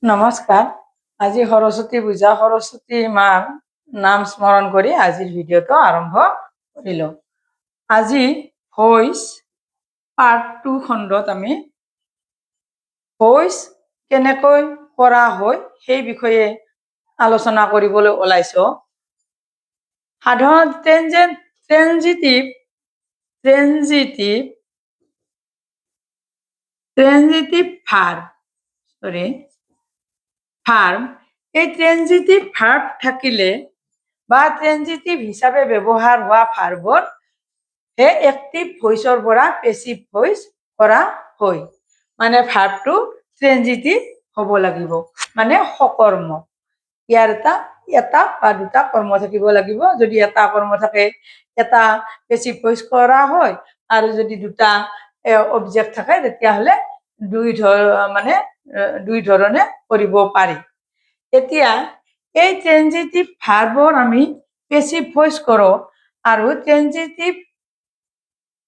নমস্কাৰ। আজি সৰস্বতী পূজা, সৰস্বতী মাৰ নাম স্মৰণ কৰি আজিৰ ভিডিঅ'টো আৰম্ভ কৰিলোঁ। আজি ভইচ পাৰ্ট 2 খণ্ডত আমি ভইচ কেনেকৈ কৰা হয় সেই বিষয়ে আলোচনা কৰিবলৈ ওলাইছোঁ। সাধাৰণতে ট্ৰেনজিটিভ ভাৰ্ব এই ট্ৰেনজিটিভ ভাৰ্ব থাকিলে বা ট্ৰেনজিটিভ হিচাপে ব্যৱহাৰ হোৱা ভাৰ্বৰ হে এক্টিভ ভইচৰ পৰা পেছিভ ভইচ কৰা হয়। মানে ভাৰ্বটো ট্ৰেনজিটিভ হ'ব লাগিব, মানে সকৰ্ম। ইয়াৰ এটা বা দুটা কৰ্ম থাকিব লাগিব। যদি এটা কৰ্ম থাকে এটা পেছিভ ভইচ কৰা হয়, আৰু যদি দুটা অবজেক্ট থাকে তেতিয়াহ'লে দুই ধৰণে কৰিব পাৰি। এতিয়া এই ট্ৰেনজিটিভ ভাৰ্বৰ আমি পেছিভ ভইচ কৰোঁ, আৰু ট্ৰেনজিটিভ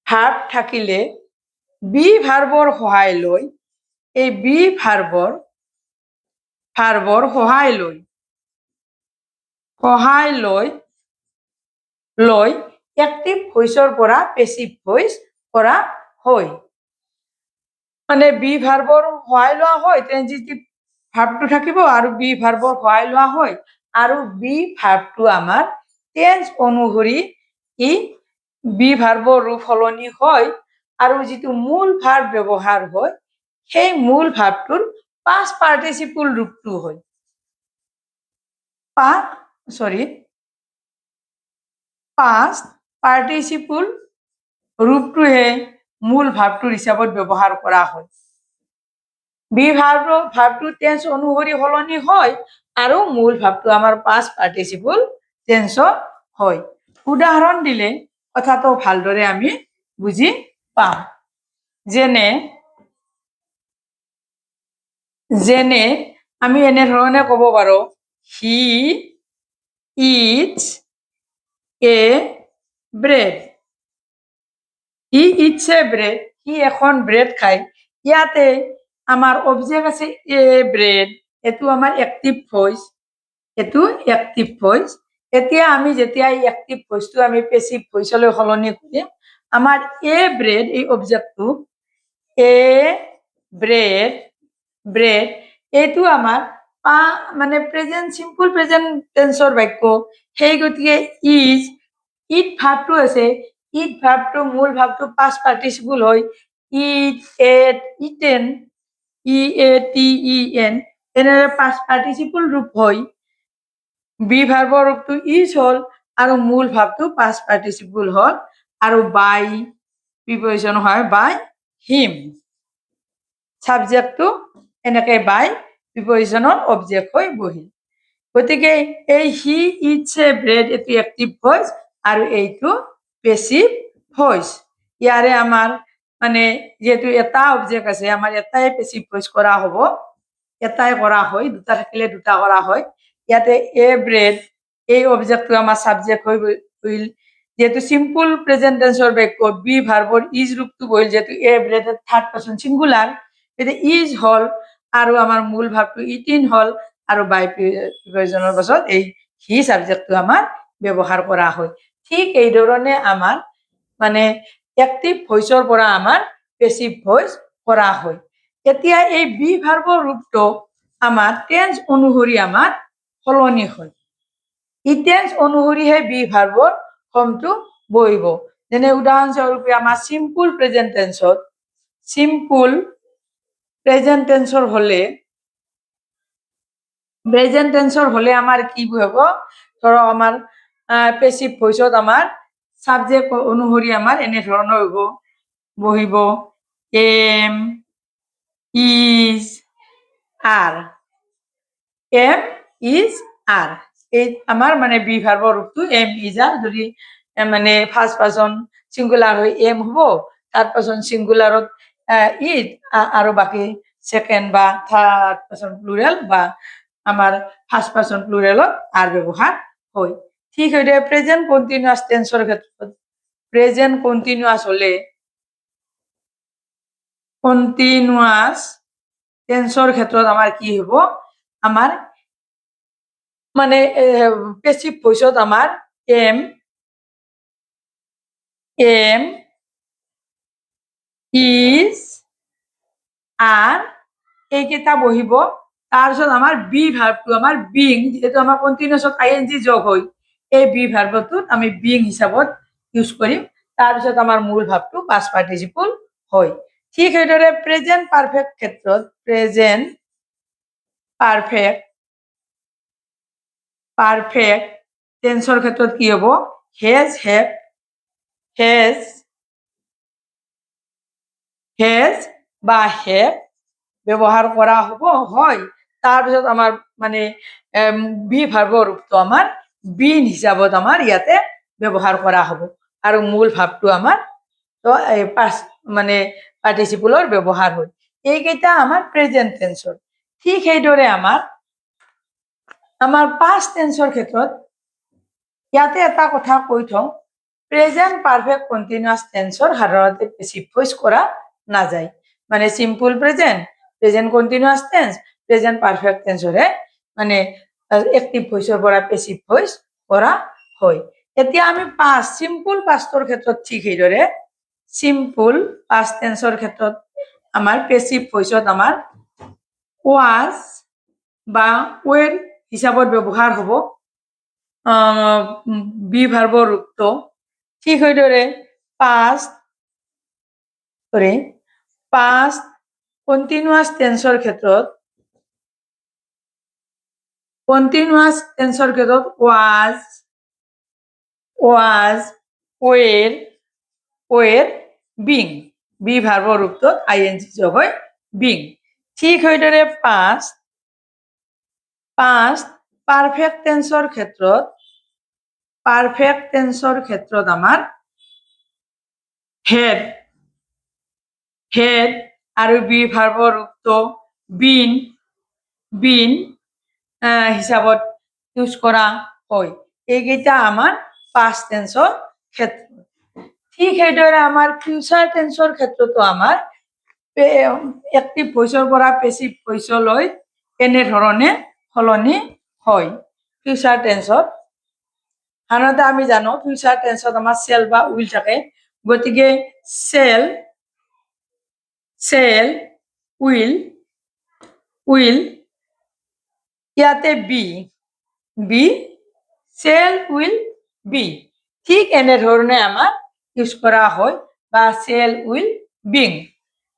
ভাৰ্ব থাকিলে বি ভাৰ্বৰ সহায় লৈ এই বি ভাৰ্বৰ সহায় লৈ এক্টিভ ভইচৰ পৰা পেছিভ ভইচ কৰা হয়। মানে বি ভাৰ্বৰ সহায় লোৱা হয়, ট্ৰেনজিটিভ ভাৰ্বটো থাকিব আৰু বি ভাৰ্বৰ সহায় লোৱা হয়, আৰু বি ভাৰ্বটো আমাৰ টেন্স অনুসৰি ই বি ভাৰ্বৰ ৰূপ সলনি হয়, আৰু যিটো মূল ভাৰ্ব ব্যৱহাৰ হয় সেই মূল ভাৰ্বটোৰ পাষ্ট পাৰ্টিচিপল ৰূপটো হয়। পাষ্ট পাৰ্টিচিপল ৰূপটোহে মূল ভাৰ্বটোৰ হিচাপত ব্যৱহাৰ কৰা হয়। বি ভাৰ্বটো টেন্স অনুসৰি সলনি হয়, আৰু মূল ভাৰ্বটো আমাৰ পাষ্ট পাৰ্টিচিপল টেন্সত হয়। উদাহৰণ দিলে কথাটো ভালদৰে আমি বুজি পাম। যেনে আমি এনেধৰণে ক'ব পাৰোঁ, he eats a bread. He eats a bread, সি এখন ব্ৰেড খায়। ইয়াতে আমাৰ অবজেক্ট আছে এ ব্ৰেড, এইটো আমাৰ এক্টিভ ভইচ, এতিয়া আমি যেতিয়া এই এক্টিভ ভইচটো আমি পেছিভ ভইচলৈ সলনি কৰিম, আমাৰ এ ব্ৰেড এই অবজেক্টটো এ ব্ৰেড এইটো আমাৰ মানে চিম্পল প্ৰেজেন্ট টেন্সৰ বাক্য। সেই গতিকে ইট ভাৰ্বটো আছে, ইট ভাৰ্বটো মূল ভাৰ্বটো পাষ্ট পাৰ্টিচিপল হয়। ইট, এট, ইটেন, EATEN এনেদৰে পাষ্ট পাৰ্টিচিপল ৰূপ হয়। বি ভাৰ্বৰ ৰূপটো ইজ হ'ল, আৰু মূল ভাৰ্বটো পাষ্ট পাৰ্টিচিপল হ'ল, আৰু বাই প্ৰিপজিশ্যন হয় বাই হিম। ছাবজেক্টটো এনেকে বাই প্ৰিপজিশ্যনৰ অবজেক্ট হৈ বহিল। গতিকে এই হি ইটছ এ ব্ৰেড এইটো এক্টিভ ভইচ, আৰু এইটো পেছিভ ভইচ। ইয়াৰে আমাৰ মানে যিহেতু এটা অবজেক্ট আছে, আমাৰ এটাই পেছিভ ভইচ কৰা হ'ব, এটাই কৰা হয়, দুটা থাকিলে দুটা কৰা হয়। ইয়াতে এ ব্ৰেড এই অবজেক্টটো আমাৰ ছাবজেক্ট হৈ বহিল। যেহেতু চিম্পল প্ৰেজেন্ট টেন্সৰ বাক্য, বি ভাৰ্বৰ ইজ ৰূপটো বহিল, যেহেতু এ ব্ৰেড থাৰ্ড পাৰ্চন ছিংগুলাৰ, এতিয়া ইজ হ'ল, আৰু আমাৰ মূল ভাৱটো ইটিন হ'ল, আৰু বাই প্ৰিপজিশ্যনৰ পাছত এই হি ছাবজেক্টটো আমাৰ ব্যৱহাৰ কৰা হয়। ঠিক এই ধৰণে আমাৰ মানে এক্টিভ ভইচৰ পৰা আমাৰ পেছিভ ভইচ কৰা হয়। এতিয়া এই বি ভাৰ্বৰ ৰূপটো আমাৰ টেন্স অনুসৰি আমাৰ সলনি হয়। ই টেন্স অনুসৰিহে বি ভাৰ্বৰ ফৰ্মটো বহিব। যেনে উদাহৰণস্বৰূপে আমাৰ চিম্পল প্ৰেজেন্ট টেন্সৰ হলে আমাৰ কি হ'ব, ধৰক আমাৰ পেছিভ ভইচত আমাৰ সাবজেক্ট অনুসৰি আমাৰ এনেধৰণৰ বহিব, এম ইজ আৰ, এই আমাৰ মানে বি ভাৰ্বৰ ৰূপটো এম ইজ আৰ। যদি মানে ফাৰ্ষ্ট পাৰ্চন ছিংগুলাৰ হৈ এম হ'ব, থাৰ্ড পাৰ্চন ছিংগুলাৰত ইজ, আৰু বাকী সেকেন্ড বা থাৰ্ড পাৰ্চন প্লুৰেল বা আমাৰ ফাৰ্ষ্ট পাৰ্চন প্লুৰেলত আৰ ব্যৱহাৰ হয়। ঠিক সেইদৰে প্ৰেজেন্ট কন্টিনিউয়াস টেন্সৰ ক্ষেত্ৰত, প্ৰেজেন্ট কন্টিনিউয়াস হলে কন্টিনিউয়াস টেন্সৰ ক্ষেত্ৰত আমাৰ কি হ'ব, আমাৰ মানে পেসিভ ভইচত আমাৰ এম এম ইজ আৰ এইকেইটা বহিব তাৰপিছত আমাৰ বি ভাৰ্বটো আমাৰ বিং যিহেতু আমাৰ কণ্টিনিউছত আইএনজি যোগ হয় এই বি ভাৰ্বটোত আমি বিং হিচাপত ইউজ কৰিম তাৰপিছত আমাৰ মূল ভাৱটো পাষ্ট পাৰ্টিচিপল হয় ঠিক সেইদৰে প্ৰেজেন্ট পাৰফেক্ট ক্ষেত্ৰত প্ৰেজেন্ট পাৰফেক্ট পাৰফেক্ট টেন্সৰ ক্ষেত্ৰত কি হ'ব হেজ হেজ হেজ বা হেভ ব্যৱহাৰ কৰা হ'ব হয় তাৰপিছত আমাৰ মানে বি ভাৰ্বৰ ৰূপটো আমাৰ বিন হিচাপত আমাৰ ইয়াতে ব্যৱহাৰ কৰা হ'ব আৰু মূল ভাৱটো আমাৰ তো এই পাছ মানে পাৰ্টিচিপলৰ ব্যৱহাৰ হয় এইকেইটা আমাৰ প্ৰেজেন্ট টেন্সৰ ঠিক সেইদৰে আমাৰ পাষ্ট টেন্সৰ ক্ষেত্ৰত ইয়াতে এটা কথা কৈ থওঁ প্ৰেজেন্ট পাৰফেক্ট কন্টিনিউয়াস টেন্সৰ সাধাৰণতে পেসিভ ভয়েস কৰা নাযায় মানে simple present continuous tense present perfect টেন্সৰে মানে এক্টিভ ভয়েসৰ পৰা পেসিভ ভয়েস কৰা হয় এতিয়া আমি পাষ্ট সিম্পল পাষ্টৰ ক্ষেত্ৰত ঠিক সেইদৰে সিম্পল পাষ্ট টেন্সৰ ক্ষেত্ৰত আমাৰ পেসিভ ভয়েসত আমাৰ ওয়াজ বা ওয়েৰ হিসাবত ব্যৱহাৰ হ'ব বি ভাৰ্বৰ ৰূপটো ঠিক সেইদৰে পাষ্ট কন্টিনিউয়াস টেন্সৰ ক্ষেত্ৰত ওয়াজ ওয়েৰ বিং বি ভাৰ্বৰ ৰূপটোত আইএনজি যোগ হয় বিং ঠিক সেইদৰে পাষ্ট পাৰফেক্ট টেন্সৰ ক্ষেত্ৰত আমাৰ হেড আৰু বি ভাৰ্বৰ ৰূপটো বিন হিচাপত ইউজ কৰা হয় এইকেইটা আমাৰ পাষ্ট টেন্সৰ ক্ষেত্ৰত ঠিক সেইদৰে আমাৰ ফিউচাৰ টেন্সৰ ক্ষেত্ৰতো আমাৰ এক্টিভ ভয়েসৰ পৰা পেসিভ ভয়েসলৈ এনেধৰণে সলনি হয় ফিউচাৰ টেন্সত সাধাৰণতে আমি জানো ফিউচাৰ টেন্সত আমাৰ সেল বা উইল থাকে গতিকে সেল উইল ইয়াতে বি সেল উইল বি ঠিক এনেধৰণে আমাৰ ইউজ কৰা হয় বা সেল উইল বিং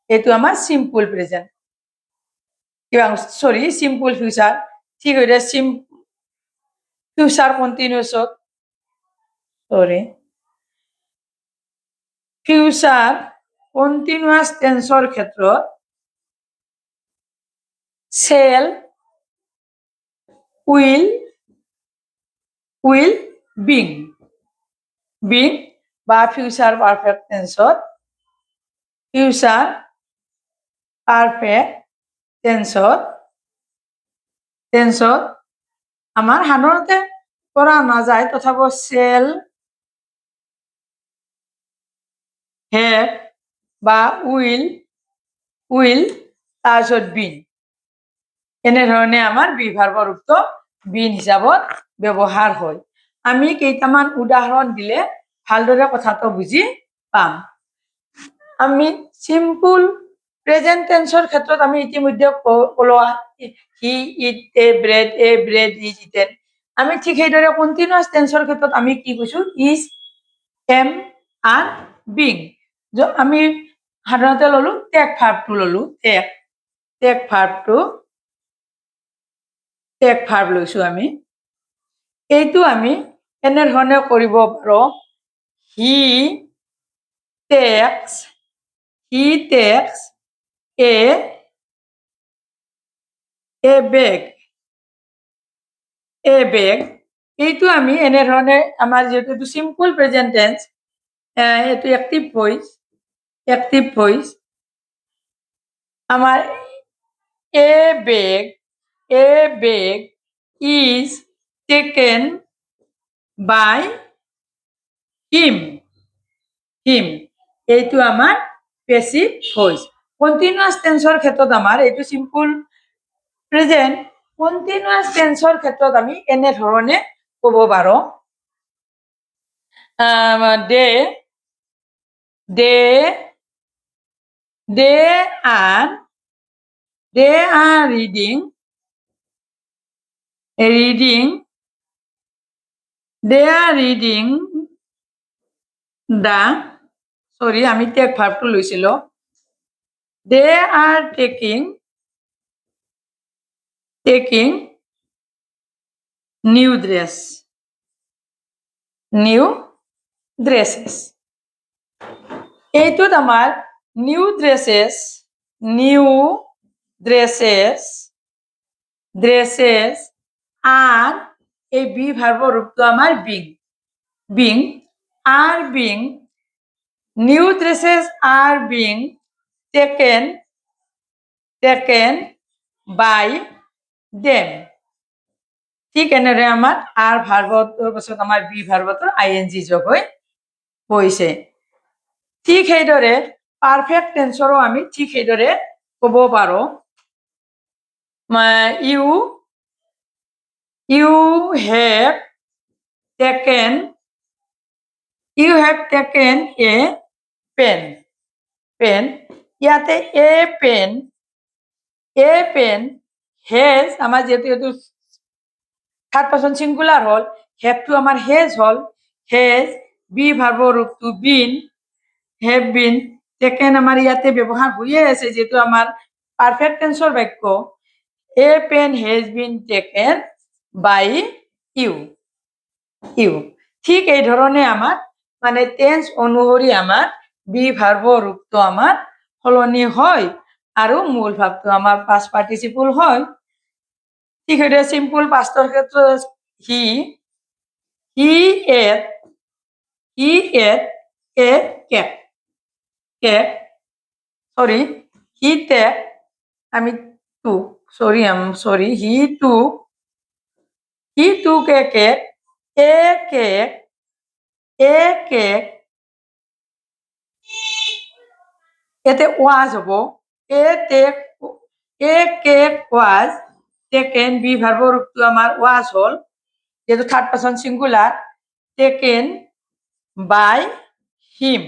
এইটো আমাৰ সিম্পল প্ৰেজেন্ট সিম্পল ফিউচাৰ ঠিক হইলে ফিউচাৰ কন্টিনিউয়াসত ফিউচাৰ কন্টিনিউয়াস টেন্সৰ ক্ষেত্ৰত সেল উইল বিং বা ফিউচাৰ পাৰফেক্ট টেন্সত ফিউচাৰ পাৰফেক্ট টেন্সত আমাৰ সাধাৰণতে কৰা নাযায় তথাপিও সেল হেভ বা উইল তাৰপিছত বিন এনেধৰণে আমাৰ বি ভাৰ্বৰ ৰূপটো বিন হিচাপত ব্যৱহাৰ হয় আমি কেইটামান উদাহৰণ দিলে ভালদৰে কথাটো বুজি পাম আমি সিম্পল প্ৰেজেন্ট টেন্সৰ ক্ষেত্ৰত আমি ইতিমধ্যে কলো he eat a bread is eaten আমি ঠিক সেইদৰে কন্টিনিউয়াস টেন্সৰ ক্ষেত্ৰত আমি কি কৈছো ইজ এম আৰ বিং আমি সাধাৰণতে ললো টেক ভাৰ্বটো ললো টেক ভাৰ্ব লৈছো আমি এইটো আমি এনেধৰণে কৰিব পাৰো হি টেক্স এ বেগ এইটো আমি এনেধৰণে আমাৰ যেহেতু এইটো সিম্পল প্রেজেন্ট টেন্স এইটো এক্টিভ ভয়েস আমার এ বেগ ইজ টেকেন বাই হিম এইটো আমার পেসিভ ভয়েস কন্টিনিউয়াস টেন্সৰ ক্ষেত্ৰত আমাৰ এইটো সিম্পল প্ৰেজেন্ট কন্টিনিউয়াস টেন্সৰ ক্ষেত্ৰত আমি এনেধৰণে ক'ব পাৰোঁ দে দে দে are reading they are reading the sorry আমি টেক ভার্বটো লৈছিলো they are taking new dresses এইটোত আমাৰ new dresses আৰ এই বি ভাৰ্বৰ ৰূপটো আমাৰ being new dresses are being taken by them ঠিক এনেদৰে আমাৰ আৰ ভাৰ্বটোৰ পাছত আমাৰ বি ভাৰ্বটোৰ আইএনজি যোগ হৈ হৈছে ঠিক সেইদৰে পাৰফেক্ট টেন্সৰো আমি ঠিক সেইদৰে ক'ব পাৰো you have taken a pen ইয়াতে a pen has আমাৰ যেহেতু এইটো থার্ড পারসন সিঙ্গুলার হল have টো আমার has হল has বি ভার্বর রূপটো have been taken আমার ইয়াতে ব্যবহার হয়ে আছে যেহেতু আমার পারফেক্ট টেন্সর বাক্য a pen has been taken by you ঠিক এই ধরনে আমার মানে টেন্স অনুসৰি আমাৰ বি ভাৰ্বৰ ৰূপটো আমাৰ সলনি হয় আৰু মূল ভাবটো আমাৰ পাস্ট পাৰ্টিসিপল হয় ঠিক সেইদৰে সিম্পল পাস্টৰ ক্ষেত্ৰত he ate a cake sorry he take আমি took sorry I'm sorry he took a cake এতে was হব a cake was taken be ভার্বর রূপটো আমার was হল যেহেতু third person singular taken by him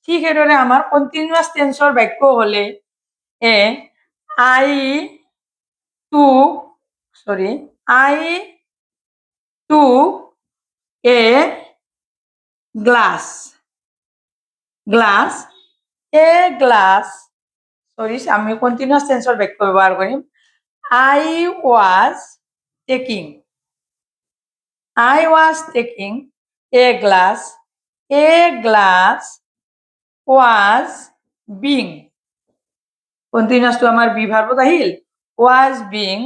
ঠিক এইদৰে আমাৰ কন্টিনিউয়াস টেন্সৰ বাক্য হলে I took a glass sorry আমি কন্টিনিউয়াস টেন্সৰ বাক্য ব্যৱহাৰ কৰিম I was taking a glass was being continuous তো আমাৰ বি ভাৰ্বত আহিল was being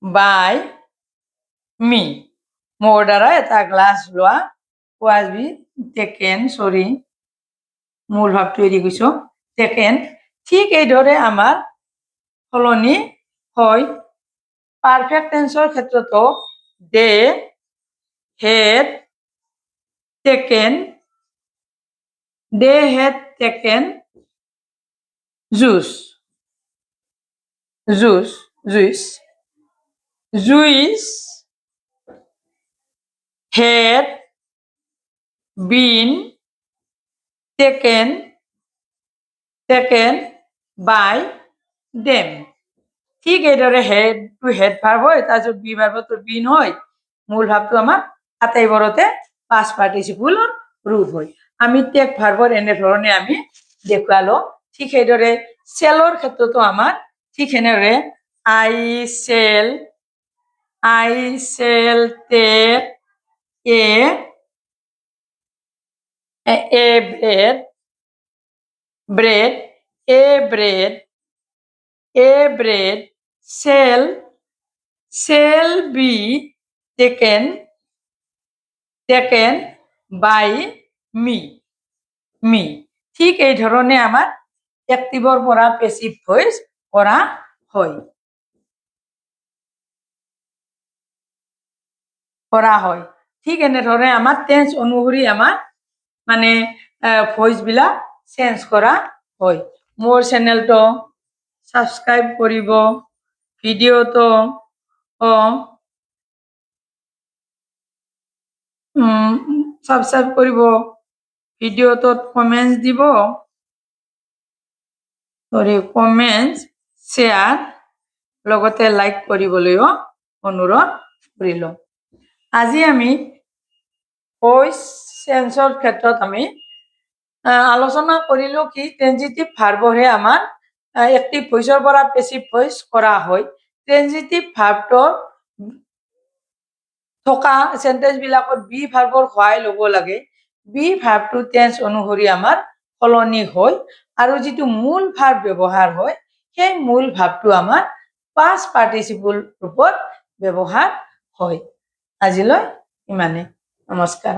by me মোৰ দ্বাৰা এটা গ্লাস লোৱা was be taken sorry মূল ভাবটো এৰি গৈছো taken ঠিক এইদৰে আমাৰ সলনি হয় পাৰফেক্ট টেন্সৰ ক্ষেত্ৰতো they had taken juice had been taken by them ঠিক এইদৰে হেড টু হেড ভাৰ্ব হয় তাৰপিছত বি ভাৰ্বটো বিন হয় মূল ভাবটো আমাৰ আটাইবোৰতে পাস্ট পাৰ্টিসিপলৰ ৰূপ হয় আমি টেক ভাৰ্বৰ এনেধৰণে আমি দেখুৱালো ঠিক সেইদৰে সেলৰ ক্ষেত্ৰতো আমাৰ ঠিক এনেদৰে I shall take a bread shall be taken by me ঠিক এই ধৰণে আমাৰ এক্টিভৰ পৰা পেসিভ ভয়েস কৰা হয় ঠিক এনেধৰণে আমাৰ টেন্স অনুসৰি আমাৰ মানে ভয়েস বিলাক চেঞ্জ কৰা হয় মোৰ চেনেলটো সাবস্ক্ৰাইব কৰিব ভিডিঅ'টো সাবস্ক্ৰাইব কৰিব ভিডিঅ'টোত কমেন্টস দিব কমেন্টস শ্বেয়াৰ লগতে লাইক কৰিবলৈও অনুৰোধ কৰিলোঁ আজি আমি ভইচ চেঞ্জৰ ক্ষেত্ৰত আমি আলোচনা কৰিলোঁ কি ট্ৰেনজিটিভ ভাৰ্বৰহে আমাৰ এক্টিভ ভইচৰ পৰা পেছিভ ভইচ কৰা হয় ট্ৰেনজিটিভ ভাৰ্বটোৰ থকা সেন্টেন্স বিলাকত বি ভাৰ্বৰ সহায় ল'ব লাগে বি ভাৰ্বটো টেন্স অনুসৰি আমাৰ সলনি হয় আৰু যিটো মূল ভাৰ্ব ব্যৱহাৰ হয় সেই মূল ভাৰ্বটো আমাৰ পাষ্ট পাৰ্টিচিপল ৰূপত ব্যৱহাৰ হয় আজিলৈ ইমানে নমস্কাৰ